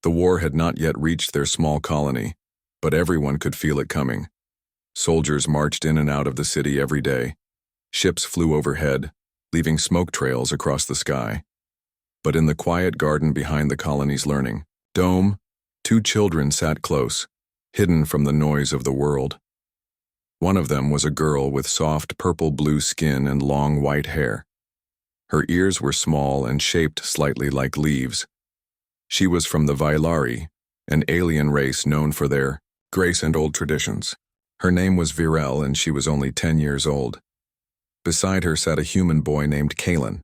The war had not yet reached their small colony, but everyone could feel it coming. Soldiers marched in and out of the city every day. Ships flew overhead, leaving smoke trails across the sky. But in the quiet garden behind the colony's learning dome, two children sat close, hidden from the noise of the world. One of them was a girl with soft purple-blue skin and long white hair. Her ears were small and shaped slightly like leaves. She was from the Vailari, an alien race known for their grace and old traditions. Her name was Virel, and she was only 10 years old. Beside her sat a human boy named Kalen.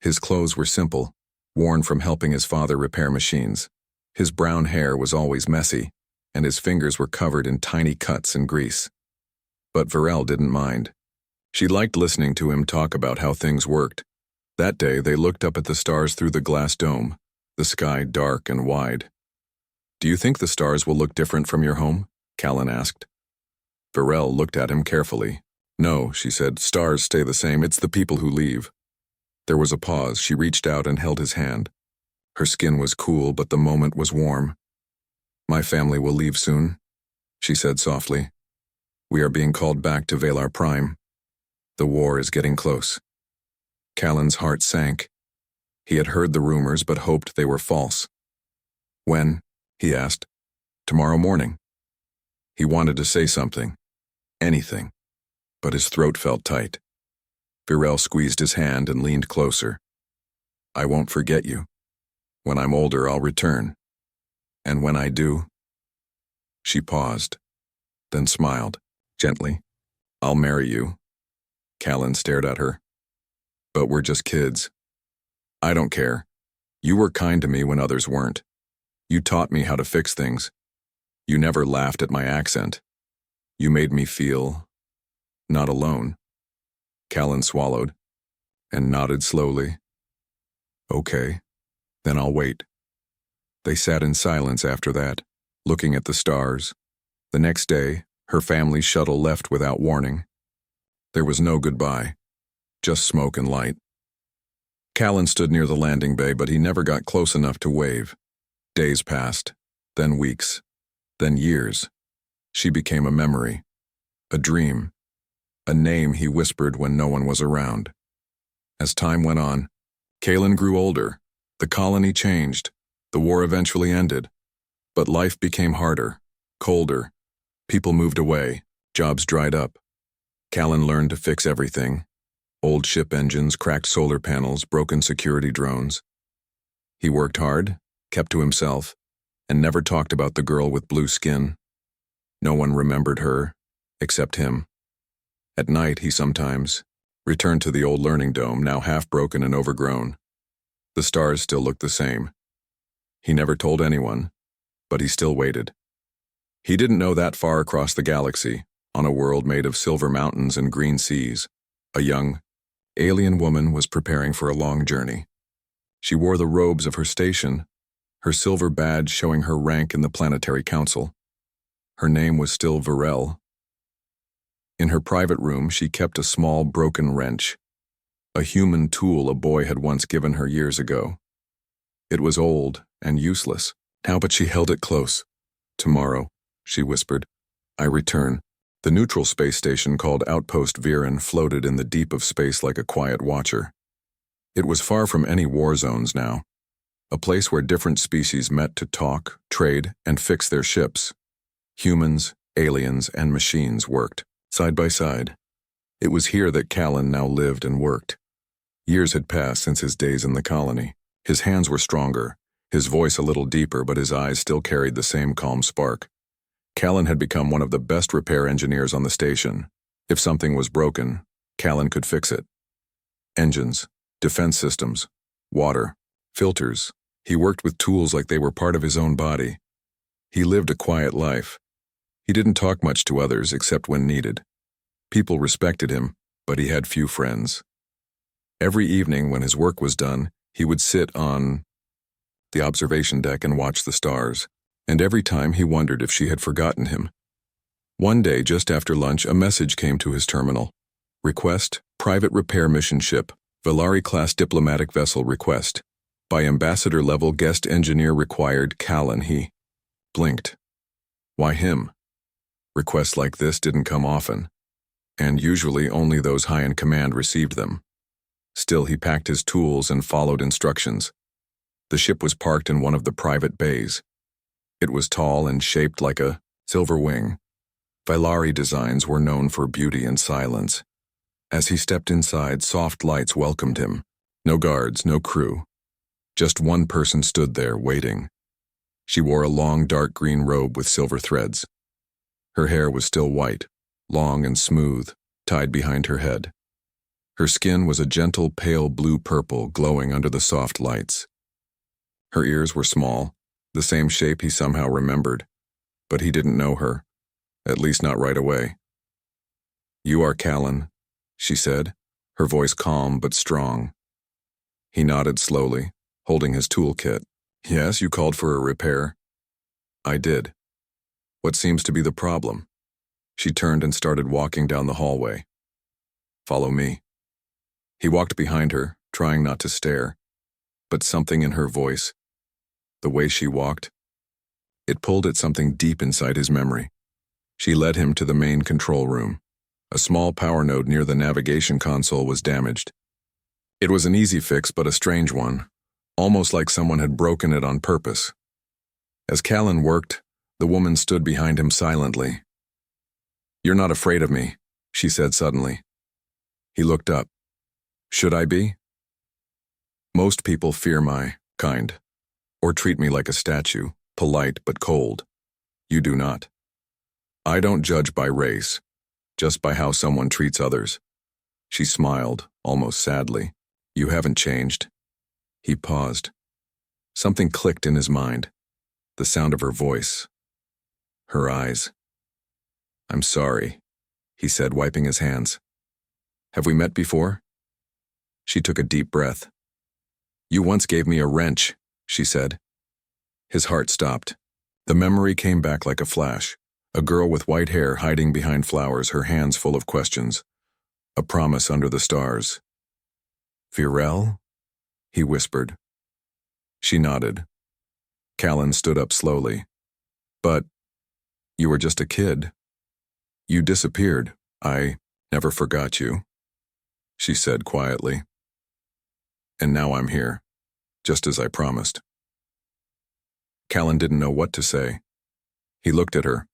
His clothes were simple, worn from helping his father repair machines. His brown hair was always messy, and his fingers were covered in tiny cuts and grease. But Virel didn't mind. She liked listening to him talk about how things worked. That day, they looked up at the stars through the glass dome, the sky dark and wide. "Do you think the stars will look different from your home?" Callan asked. Virel looked at him carefully. "No," she said, "stars stay the same. It's the people who leave." There was a pause. She reached out and held his hand. Her skin was cool, but the moment was warm. "My family will leave soon," she said softly. "We are being called back to Valar Prime. The war is getting close." Callan's heart sank. He had heard the rumors but hoped they were false. "When?" he asked. "Tomorrow morning." He wanted to say something, anything, but his throat felt tight. Virel squeezed his hand and leaned closer. "I won't forget you. When I'm older, I'll return. And when I do—" She paused, then smiled, gently. "I'll marry you." Callan stared at her. "But we're just kids." "I don't care. You were kind to me when others weren't. You taught me how to fix things. You never laughed at my accent. You made me feel not alone." Callan swallowed and nodded slowly. "Okay, then I'll wait." They sat in silence after that, looking at the stars. The next day, her family's shuttle left without warning. There was no goodbye, just smoke and light. Callan stood near the landing bay, but he never got close enough to wave. Days passed, then weeks, then years. She became a memory, a dream, a name he whispered when no one was around. As time went on, Callan grew older. The colony changed. The war eventually ended. But life became harder, colder. People moved away. Jobs dried up. Callan learned to fix everything. Old ship engines, cracked solar panels, broken security drones. He worked hard, kept to himself, and never talked about the girl with blue skin. No one remembered her, except him. At night, he sometimes returned to the old learning dome, now half broken and overgrown. The stars still looked the same. He never told anyone, but he still waited. He didn't know that far across the galaxy, on a world made of silver mountains and green seas, a young, alien woman was preparing for a long journey. She wore the robes of her station, her silver badge showing her rank in the planetary council. Her name was still Virel. In her private room, she kept a small broken wrench, a human tool a boy had once given her years ago. It was old and useless now, but she held it close. "Tomorrow," she whispered, "I return." The neutral space station called Outpost Viren floated in the deep of space like a quiet watcher. It was far from any war zones now, a place where different species met to talk, trade, and fix their ships. Humans, aliens, and machines worked, side by side. It was here that Callan now lived and worked. Years had passed since his days in the colony. His hands were stronger, his voice a little deeper, but his eyes still carried the same calm spark. Callan had become one of the best repair engineers on the station. If something was broken, Callan could fix it. Engines, defense systems, water, filters. He worked with tools like they were part of his own body. He lived a quiet life. He didn't talk much to others except when needed. People respected him, but he had few friends. Every evening when his work was done, he would sit on the observation deck and watch the stars. And every time he wondered if she had forgotten him. One day, just after lunch, a message came to his terminal. Request, private repair mission ship, Valari-class diplomatic vessel request. By ambassador-level guest engineer required Callan. He blinked. Why him? Requests like this didn't come often, and usually only those high in command received them. Still, he packed his tools and followed instructions. The ship was parked in one of the private bays. It was tall and shaped like a silver wing. Vylari designs were known for beauty and silence. As he stepped inside, soft lights welcomed him. No guards, no crew. Just one person stood there, waiting. She wore a long, dark green robe with silver threads. Her hair was still white, long and smooth, tied behind her head. Her skin was a gentle, pale blue-purple, glowing under the soft lights. Her ears were small, the same shape he somehow remembered, but he didn't know her, at least not right away. "You are Callan," she said, her voice calm but strong. He nodded slowly, holding his toolkit. "Yes, you called for a repair." "I did. What seems to be the problem?" She turned and started walking down the hallway. "Follow me." He walked behind her, trying not to stare, but something in her voice, the way she walked, it pulled at something deep inside his memory. She led him to the main control room. A small power node near the navigation console was damaged. It was an easy fix, but a strange one, almost like someone had broken it on purpose. As Callan worked, the woman stood behind him silently. "You're not afraid of me," she said suddenly. He looked up. "Should I be?" "Most people fear my kind, or treat me like a statue, polite but cold. You do not. I don't judge by race, just by how someone treats others." She smiled, almost sadly. "You haven't changed." He paused. Something clicked in his mind. The sound of her voice. Her eyes. "I'm sorry," he said, wiping his hands. "Have we met before?" She took a deep breath. "You once gave me a wrench," she said. His heart stopped. The memory came back like a flash. A girl with white hair hiding behind flowers, her hands full of questions. A promise under the stars. "Virel?" he whispered. She nodded. Callan stood up slowly. "But you were just a kid. You disappeared. I never forgot you," she said quietly. "And now I'm here, just as I promised." Callan didn't know what to say. He looked at her,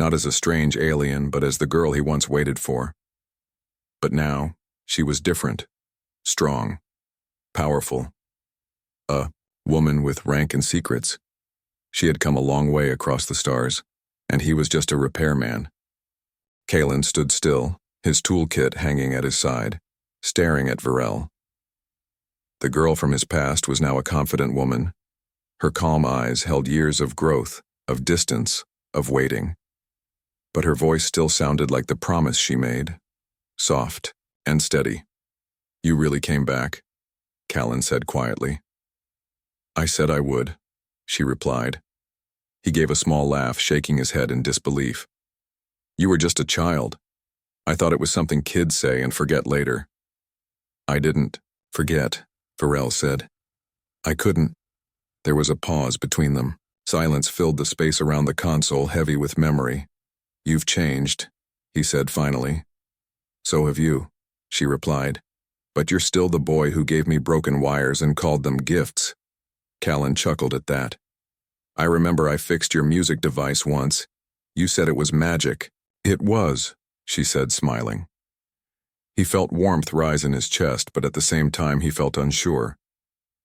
not as a strange alien, but as the girl he once waited for. But now, she was different, strong, powerful. A woman with rank and secrets. She had come a long way across the stars, and he was just a repairman. Callan stood still, his toolkit hanging at his side, staring at Virel. The girl from his past was now a confident woman. Her calm eyes held years of growth, of distance, of waiting. But her voice still sounded like the promise she made, soft and steady. "You really came back," Callan said quietly. "I said I would," she replied. He gave a small laugh, shaking his head in disbelief. "You were just a child. I thought it was something kids say and forget later." "I didn't forget," Virel said. "I couldn't." There was a pause between them. Silence filled the space around the console, heavy with memory. "You've changed," he said finally. "So have you," she replied. "But you're still the boy who gave me broken wires and called them gifts." Callan chuckled at that. "I remember I fixed your music device once. You said it was magic." "It was," she said, smiling. He felt warmth rise in his chest, but at the same time he felt unsure.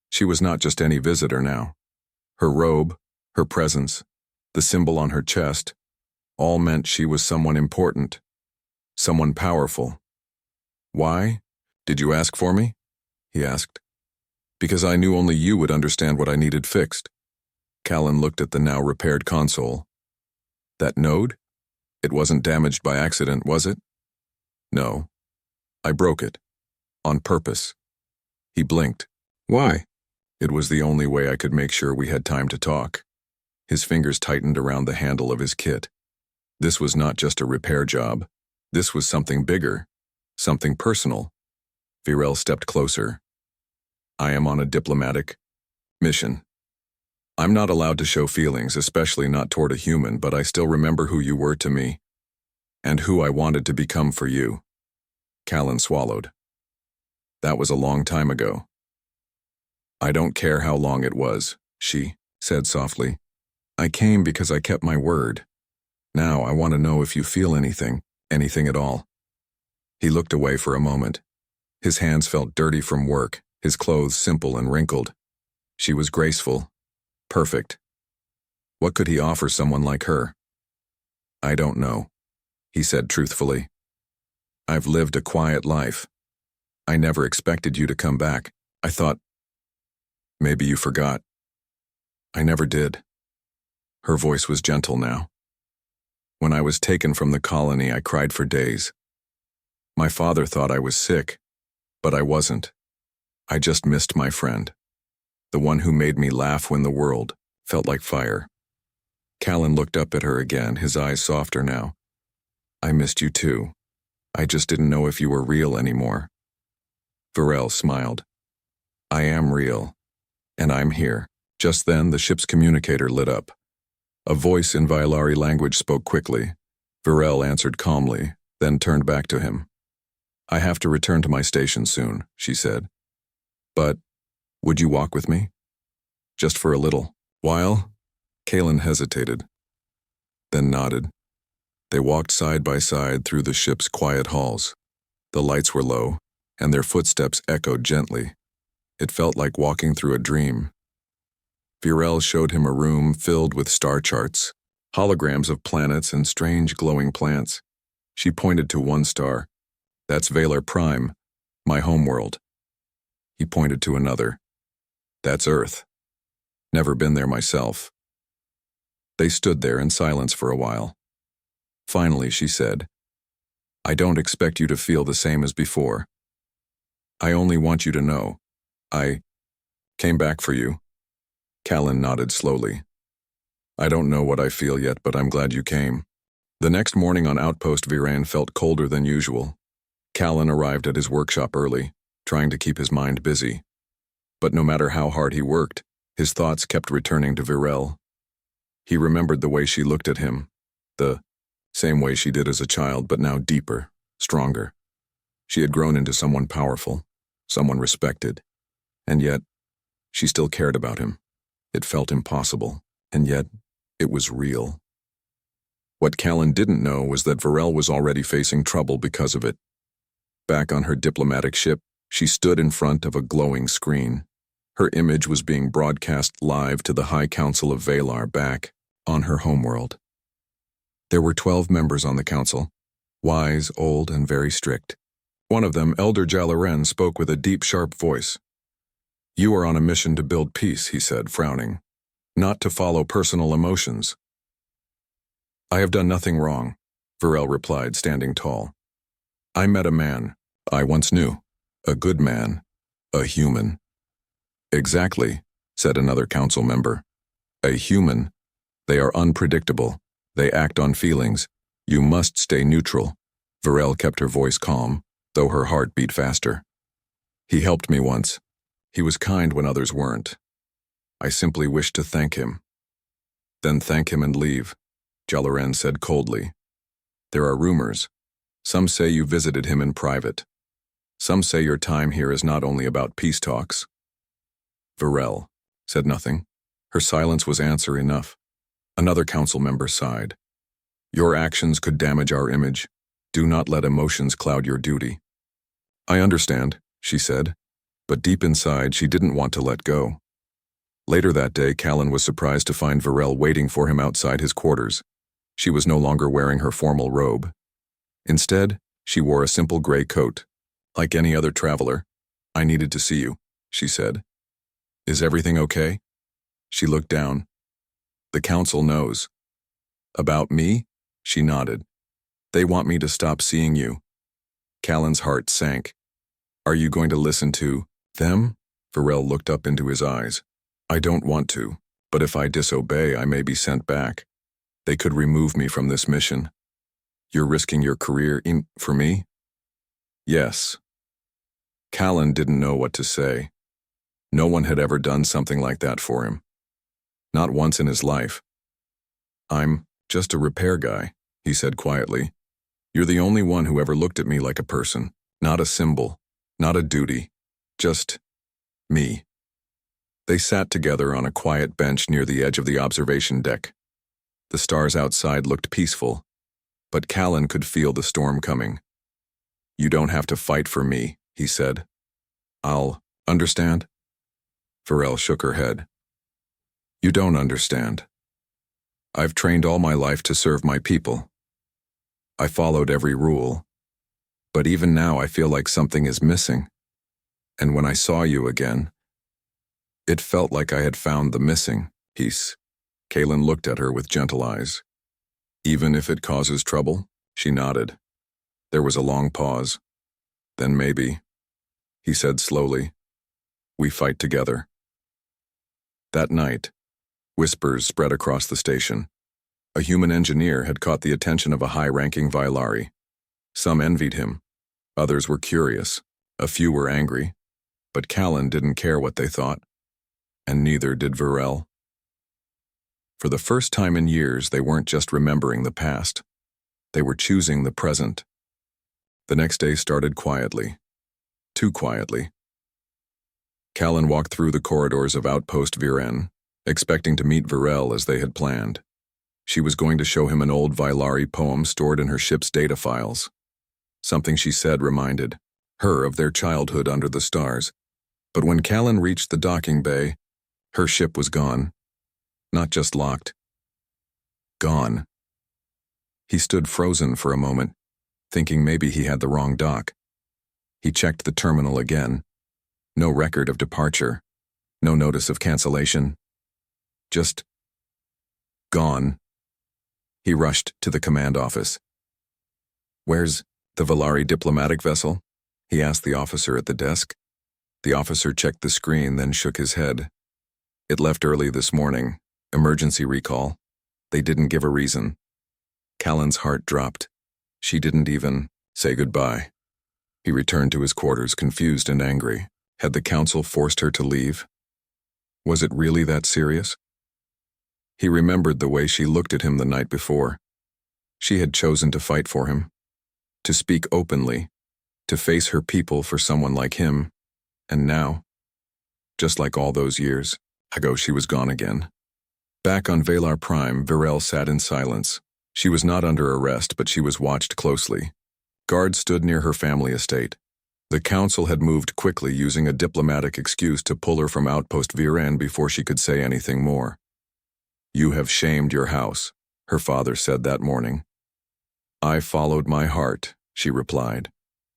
She was not just any visitor now. Her robe, her presence, the symbol on her chest, all meant she was someone important, someone powerful. "Why? Did you ask for me?" he asked. "Because I knew only you would understand what I needed fixed." Callan looked at the now repaired console. "That node? It wasn't damaged by accident, was it?" "No. I broke it. On purpose." He blinked. "Why?" It was the only way I could make sure we had time to talk. His fingers tightened around the handle of his kit. This was not just a repair job. This was something bigger, something personal. Virel stepped closer. "I am on a diplomatic Mission. I'm not allowed to show feelings, especially not toward a human, but I still remember who you were to me, and who I wanted to become for you. Callan swallowed. That was a long time ago. I don't care how long it was, she said softly. I came because I kept my word. Now I want to know if you feel anything at all. He looked away for a moment. His hands felt dirty from work, his clothes simple and wrinkled. She was graceful, perfect. What could he offer someone like her? I don't know, he said truthfully. I've lived a quiet life. I never expected you to come back. I thought, maybe you forgot. I never did. Her voice was gentle now. When I was taken from the colony, I cried for days. My father thought I was sick, but I wasn't. I just missed my friend, the one who made me laugh when the world felt like fire. Callan looked up at her again, his eyes softer now. I missed you too. I just didn't know if you were real anymore. Varel smiled. I am real, and I'm here. Just then, the ship's communicator lit up. A voice in Vailari language spoke quickly. Varel answered calmly, then turned back to him. I have to return to my station soon, she said. But, would you walk with me? Just for a little while? Callan hesitated, then nodded. They walked side by side through the ship's quiet halls. The lights were low, and their footsteps echoed gently. It felt like walking through a dream. Varel showed him a room filled with star charts, holograms of planets and strange glowing plants. She pointed to one star. That's Valar Prime, my homeworld. He pointed to another. That's Earth. Never been there myself. They stood there in silence for a while. Finally, she said, I don't expect you to feel the same as before. I only want you to know. I came back for you. Callan nodded slowly. I don't know what I feel yet, but I'm glad you came. The next morning on Outpost Viran felt colder than usual. Callan arrived at his workshop early, trying to keep his mind busy. But no matter how hard he worked, his thoughts kept returning to Varel. He remembered the way she looked at him, the same way she did as a child, but now deeper, stronger. She had grown into someone powerful, someone respected, and yet she still cared about him. It felt impossible, and yet it was real. What Callan didn't know was that Varel was already facing trouble because of it. Back on her diplomatic ship, she stood in front of a glowing screen. Her image was being broadcast live to the High Council of Valar back on her homeworld. There were 12 members on the council, wise, old, and very strict. One of them, Elder Jalaren, spoke with a deep, sharp voice. You are on a mission to build peace, he said, frowning, not to follow personal emotions. I have done nothing wrong, Varel replied, standing tall. I met a man I once knew, a good man, a human. Exactly, said another council member. A human. They are unpredictable. They act on feelings. You must stay neutral. Varel kept her voice calm, though her heart beat faster. He helped me once. He was kind when others weren't. I simply wished to thank him. Then thank him and leave, Jalaren said coldly. There are rumors. Some say you visited him in private. Some say your time here is not only about peace talks. Varel said nothing. Her silence was answer enough. Another council member sighed. Your actions could damage our image. Do not let emotions cloud your duty. I understand, she said, but deep inside she didn't want to let go. Later that day, Callan was surprised to find Varel waiting for him outside his quarters. She was no longer wearing her formal robe. Instead, she wore a simple gray coat. Like any other traveler, I needed to see you, she said. Is everything okay? She looked down. The council knows. About me? She nodded. They want me to stop seeing you. Callan's heart sank. Are you going to listen to them? Varel looked up into his eyes. I don't want to, but if I disobey, I may be sent back. They could remove me from this mission. You're risking your career for me? Yes. Callan didn't know what to say. No one had ever done something like that for him. Not once in his life. "I'm just a repair guy," he said quietly. "You're the only one who ever looked at me like a person, not a symbol, not a duty, just me." They sat together on a quiet bench near the edge of the observation deck. The stars outside looked peaceful, but Callan could feel the storm coming. "You don't have to fight for me," he said. "I'll understand." Varel shook her head. "You don't understand. I've trained all my life to serve my people. I followed every rule, but even now I feel like something is missing. And when I saw you again, it felt like I had found the missing piece." Callan looked at her with gentle eyes. "Even if it causes trouble?" She nodded. There was a long pause. "Then maybe," he said slowly, "we fight together." That night, whispers spread across the station. A human engineer had caught the attention of a high-ranking Vailari. Some envied him. Others were curious. A few were angry. But Callan didn't care what they thought. And neither did Varel. For the first time in years, they weren't just remembering the past. They were choosing the present. The next day started quietly. Too quietly. Callan walked through the corridors of Outpost Viren, expecting to meet Varel as they had planned. She was going to show him an old Vailari poem stored in her ship's data files. Something she said reminded her of their childhood under the stars. But when Callan reached the docking bay, her ship was gone. Not just locked. Gone. He stood frozen for a moment, thinking maybe he had the wrong dock. He checked the terminal again. No record of departure. No notice of cancellation. Just gone. He rushed to the command office. "Where's the Vailari diplomatic vessel?" he asked the officer at the desk. The officer checked the screen, then shook his head. "It left early this morning. Emergency recall. They didn't give a reason." Callan's heart dropped. She didn't even say goodbye. He returned to his quarters, confused and angry. Had the council forced her to leave? Was it really that serious? He remembered the way she looked at him the night before. She had chosen to fight for him, to speak openly, to face her people for someone like him. And now, just like all those years ago, she was gone again. Back on Valar Prime, Varel sat in silence. She was not under arrest, but she was watched closely. Guards stood near her family estate. The council had moved quickly, using a diplomatic excuse to pull her from Outpost Viren before she could say anything more. "You have shamed your house," her father said that morning. "I followed my heart," she replied.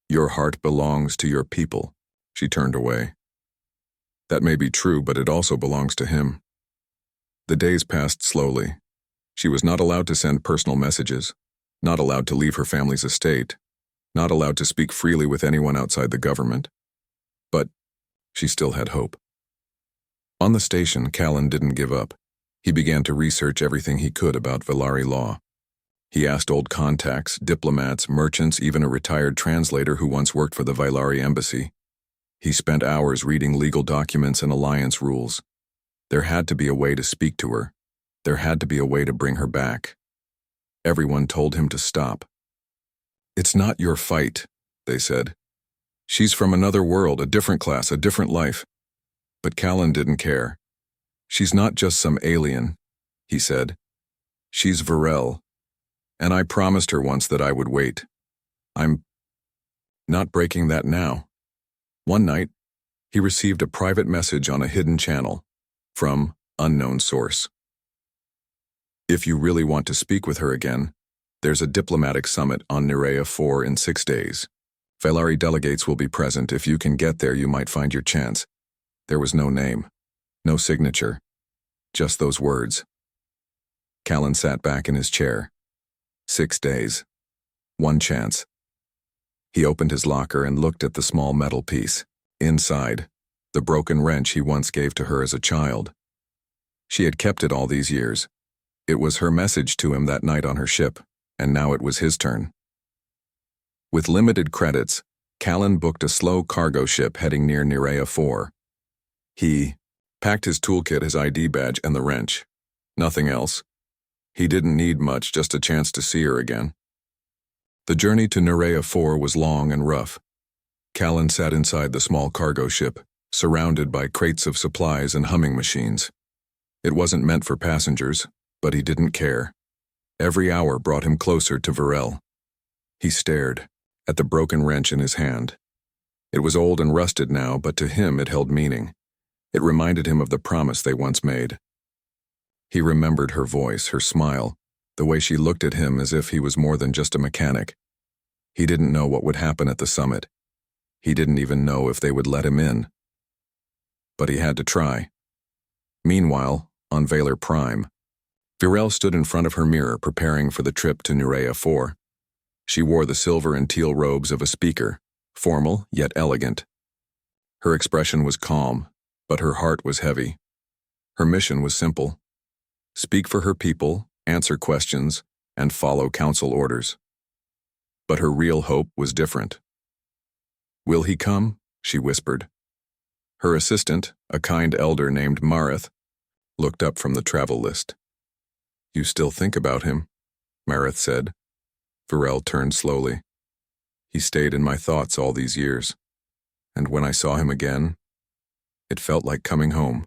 "Your heart belongs to your people." She turned away. "That may be true, but it also belongs to him." The days passed slowly. She was not allowed to send personal messages, not allowed to leave her family's estate, not allowed to speak freely with anyone outside the government. But she still had hope. On the station, Callan didn't give up. He began to research everything he could about Vailari law. He asked old contacts, diplomats, merchants, even a retired translator who once worked for the Vailari embassy. He spent hours reading legal documents and alliance rules. There had to be a way to speak to her. There had to be a way to bring her back. Everyone told him to stop. "It's not your fight," they said. "She's from another world, a different class, a different life." But Callan didn't care. "She's not just some alien," he said. "She's Varel. And I promised her once that I would wait. I'm not breaking that now." One night, he received a private message on a hidden channel from unknown source. "If you really want to speak with her again, there's a diplomatic summit on Nerea 4 in 6 days. Vailari delegates will be present. If you can get there, you might find your chance." There was no name, no signature, just those words. Callan sat back in his chair. 6 days. One chance. He opened his locker and looked at the small metal piece. Inside, the broken wrench he once gave to her as a child. She had kept it all these years. It was her message to him that night on her ship, and now it was his turn. With limited credits, Callan booked a slow cargo ship heading near Nerea 4. He packed his toolkit, his ID badge, and the wrench. Nothing else. He didn't need much, just a chance to see her again. The journey to Nerea 4 was long and rough. Callan sat inside the small cargo ship, surrounded by crates of supplies and humming machines. It wasn't meant for passengers, but he didn't care. Every hour brought him closer to Varel. He stared at the broken wrench in his hand. It was old and rusted now, but to him it held meaning. It reminded him of the promise they once made. He remembered her voice, her smile, the way she looked at him as if he was more than just a mechanic. He didn't know what would happen at the summit. He didn't even know if they would let him in. But he had to try. Meanwhile, on Valor Prime, Varel stood in front of her mirror preparing for the trip to Nerea 4. She wore the silver and teal robes of a speaker, formal yet elegant. Her expression was calm, but her heart was heavy. Her mission was simple: speak for her people, answer questions, and follow council orders. But her real hope was different. "Will he come?" she whispered. Her assistant, a kind elder named Marith, looked up from the travel list. "You still think about him?" Marith said. Varel turned slowly. "He stayed in my thoughts all these years, and when I saw him again, it felt like coming home."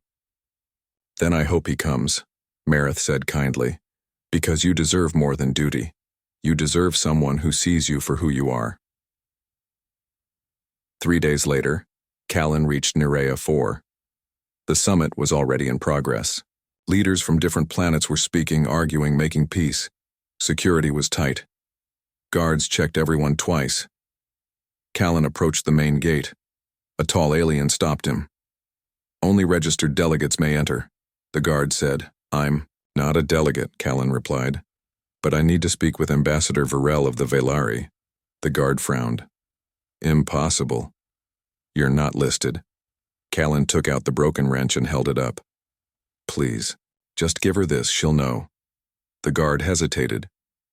"Then I hope he comes," Marith said kindly, "because you deserve more than duty. You deserve someone who sees you for who you are." 3 days later, Callan reached Nerea 4. The summit was already in progress. Leaders from different planets were speaking, arguing, making peace. Security was tight. Guards checked everyone twice. Callan approached the main gate. A tall alien stopped him. "Only registered delegates may enter," the guard said. "I'm not a delegate," Callan replied. "But I need to speak with Ambassador Varel of the Velari." The guard frowned. "Impossible. You're not listed." Callan took out the broken wrench and held it up. "Please, just give her this, she'll know." The guard hesitated,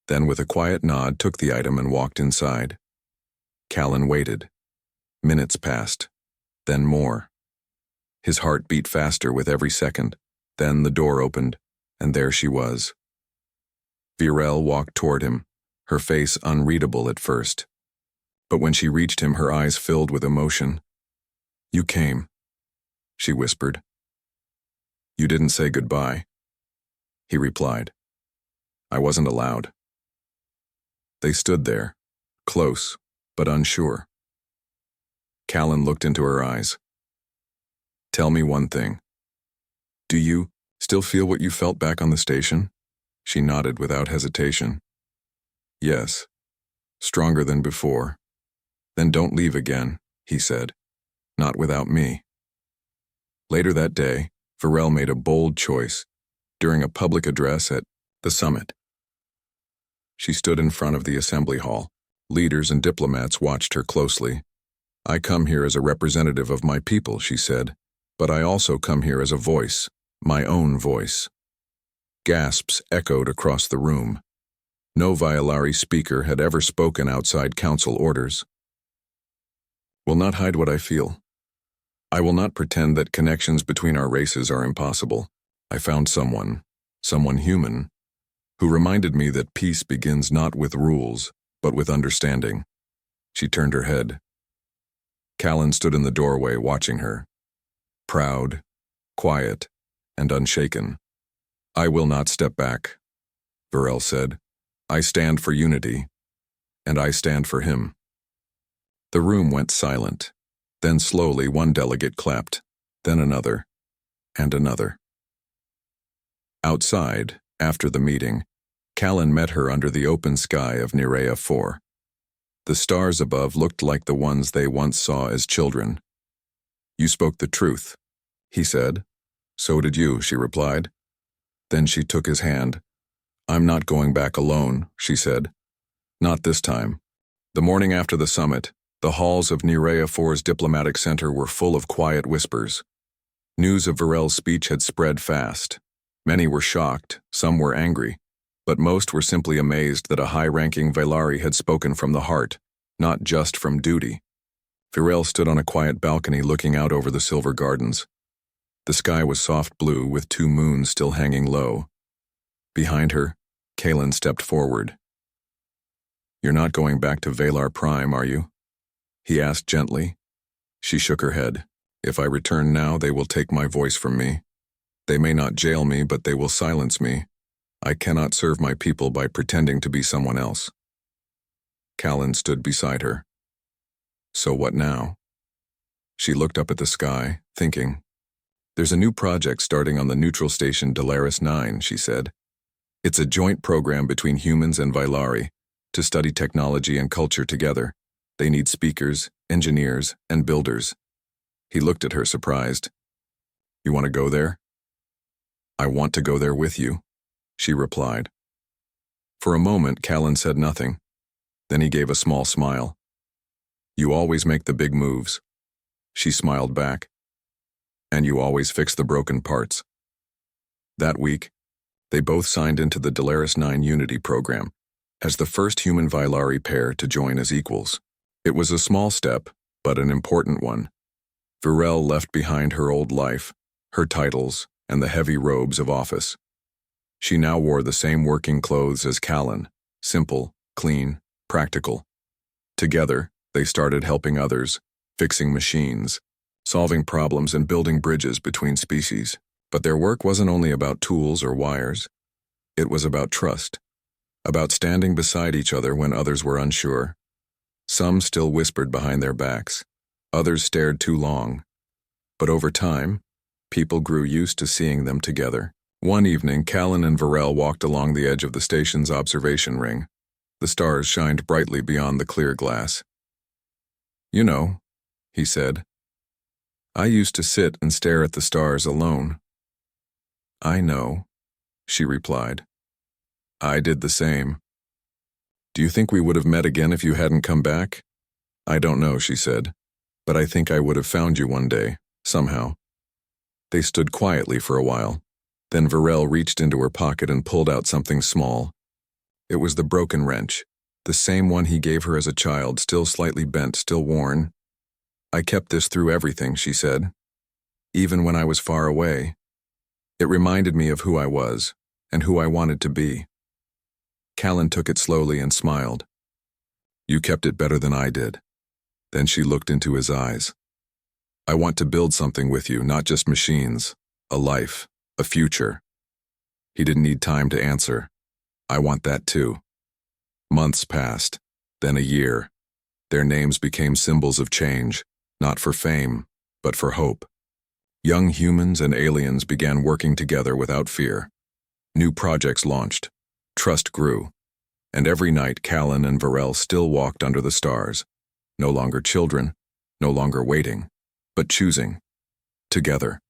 then with a quiet nod took the item and walked inside. Callan waited. Minutes passed, then more. His heart beat faster with every second. Then the door opened, and there she was. Varel walked toward him, her face unreadable at first. But when she reached him, her eyes filled with emotion. "You came," she whispered. "You didn't say goodbye." He replied, "I wasn't allowed." They stood there, close, but unsure. Callan looked into her eyes. "Tell me one thing. Do you still feel what you felt back on the station?" She nodded without hesitation. "Yes, stronger than before." "Then don't leave again," he said. "Not without me." Later that day, Varel made a bold choice during a public address at the summit. She stood in front of the assembly hall. Leaders and diplomats watched her closely. "I come here as a representative of my people," she said, "but I also come here as a voice, my own voice." Gasps echoed across the room. No Violari speaker had ever spoken outside council orders. "Will not hide what I feel. I will not pretend that connections between our races are impossible. I found someone human, who reminded me that peace begins not with rules, but with understanding." She turned her head. Callan stood in the doorway watching her. Proud, quiet, and unshaken. "I will not step back," Varel said. "I stand for unity, and I stand for him." The room went silent. Then slowly one delegate clapped, then another, and another. Outside, after the meeting, Callan met her under the open sky of Nerea 4. The stars above looked like the ones they once saw as children. "You spoke the truth," he said. "So did you," she replied. Then she took his hand. "I'm not going back alone," she said. "Not this time." The morning after the summit, the halls of Nerea 4's diplomatic center were full of quiet whispers. News of Varel's speech had spread fast. Many were shocked, some were angry, but most were simply amazed that a high-ranking Velari had spoken from the heart, not just from duty. Varel stood on a quiet balcony looking out over the silver gardens. The sky was soft blue with 2 moons still hanging low. Behind her, Kalen stepped forward. "You're not going back to Valar Prime, are you?" he asked gently. She shook her head. "If I return now, they will take my voice from me. They may not jail me, but they will silence me. I cannot serve my people by pretending to be someone else." Callan stood beside her. "So what now?" She looked up at the sky, thinking. "There's a new project starting on the neutral station Delaris 9, she said. "It's a joint program between humans and Vailari to study technology and culture together. They need speakers, engineers, and builders." He looked at her surprised. "You want to go there?" "I want to go there with you," she replied. For a moment, Callan said nothing. Then he gave a small smile. "You always make the big moves." She smiled back. "And you always fix the broken parts." That week, they both signed into the Delaris 9 Unity program as the first human Vailari pair to join as equals. It was a small step, but an important one. Virel left behind her old life, her titles, and the heavy robes of office. She now wore the same working clothes as Callan, simple, clean, practical. Together, they started helping others, fixing machines, solving problems and building bridges between species. But their work wasn't only about tools or wires. It was about trust, about standing beside each other when others were unsure. Some still whispered behind their backs, others stared too long. But over time, people grew used to seeing them together. One evening, Callan and Virel walked along the edge of the station's observation ring. The stars shined brightly beyond the clear glass. "You know," he said, "I used to sit and stare at the stars alone." "I know," she replied. "I did the same." "Do you think we would have met again if you hadn't come back?" "I don't know," she said, "but I think I would have found you one day, somehow." They stood quietly for a while. Then Virel reached into her pocket and pulled out something small. It was the broken wrench, the same one he gave her as a child, still slightly bent, still worn. "I kept this through everything," she said. "Even when I was far away. It reminded me of who I was, and who I wanted to be." Callan took it slowly and smiled. "You kept it better than I did." Then she looked into his eyes. "I want to build something with you, not just machines. A life, a future." He didn't need time to answer. "I want that too." Months passed, then a year. Their names became symbols of change, not for fame, but for hope. Young humans and aliens began working together without fear. New projects launched. Trust grew. And every night, Callan and Virel still walked under the stars. No longer children, no longer waiting, but choosing. Together.